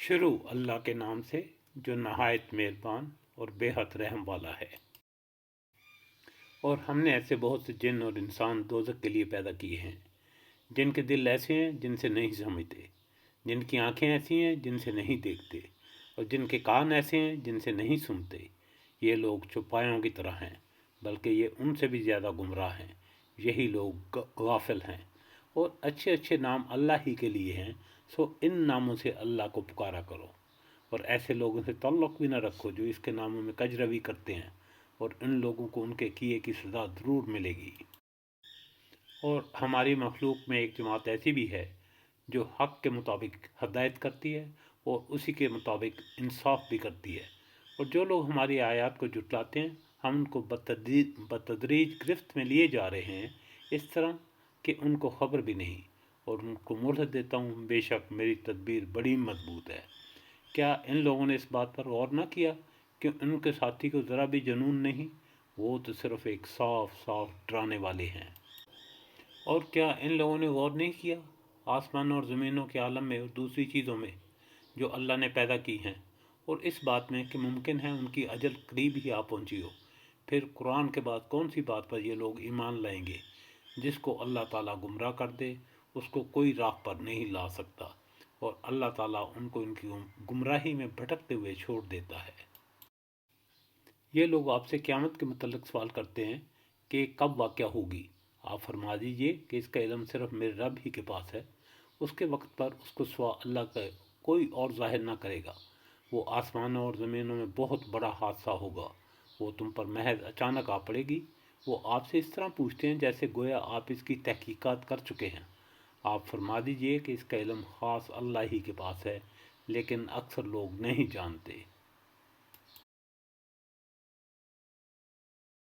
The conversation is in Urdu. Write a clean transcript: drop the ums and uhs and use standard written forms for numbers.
شروع اللہ کے نام سے جو نہایت مہربان اور بے حد رحم والا ہے۔ اور ہم نے ایسے بہت سے جن اور انسان دوزخ کے لیے پیدا کیے ہیں، جن کے دل ایسے ہیں جن سے نہیں سمجھتے، جن کی آنکھیں ایسی ہیں جن سے نہیں دیکھتے، اور جن کے کان ایسے ہیں جن سے نہیں سنتے۔ یہ لوگ چوپایوں کی طرح ہیں، بلکہ یہ ان سے بھی زیادہ گمراہ ہیں۔ یہی لوگ غافل ہیں۔ اور اچھے اچھے نام اللہ ہی کے لیے ہیں، سو ان ناموں سے اللہ کو پکارا کرو، اور ایسے لوگوں سے تعلق بھی نہ رکھو جو اس کے ناموں میں کجروی کرتے ہیں، اور ان لوگوں کو ان کے کیے کی سزا ضرور ملے گی۔ اور ہماری مخلوق میں ایک جماعت ایسی بھی ہے جو حق کے مطابق ہدایت کرتی ہے اور اسی کے مطابق انصاف بھی کرتی ہے۔ اور جو لوگ ہماری آیات کو جھٹلاتے ہیں، ہم ان کو بتدریج گرفت میں لیے جا رہے ہیں، اس طرح کہ ان کو خبر بھی نہیں، اور ان کو مہلت دیتا ہوں، بے شک میری تدبیر بڑی مضبوط ہے۔ کیا ان لوگوں نے اس بات پر غور نہ کیا کہ ان کے ساتھی کو ذرا بھی جنون نہیں؟ وہ تو صرف ایک صاف صاف ڈرانے والے ہیں۔ اور کیا ان لوگوں نے غور نہیں کیا آسمان اور زمینوں کے عالم میں اور دوسری چیزوں میں جو اللہ نے پیدا کی ہیں، اور اس بات میں کہ ممکن ہے ان کی اجل قریب ہی آ پہنچی ہو؟ پھر قرآن کے بعد کون سی بات پر یہ لوگ ایمان لائیں گے؟ جس کو اللہ تعالیٰ گمراہ کر دے اس کو کوئی راہ پر نہیں لا سکتا، اور اللہ تعالیٰ ان کو ان کی گمراہی میں بھٹکتے ہوئے چھوڑ دیتا ہے۔ یہ لوگ آپ سے قیامت کے متعلق سوال کرتے ہیں کہ کب واقع ہوگی۔ آپ فرما دیجئے کہ اس کا علم صرف میرے رب ہی کے پاس ہے۔ اس کے وقت پر اس کو سوا اللہ کا کوئی اور ظاہر نہ کرے گا۔ وہ آسمانوں اور زمینوں میں بہت بڑا حادثہ ہوگا، وہ تم پر محض اچانک آ پڑے گی۔ وہ آپ سے اس طرح پوچھتے ہیں جیسے گویا آپ اس کی تحقیقات کر چکے ہیں۔ آپ فرما دیجئے کہ اس کا علم خاص اللہ ہی کے پاس ہے، لیکن اکثر لوگ نہیں جانتے۔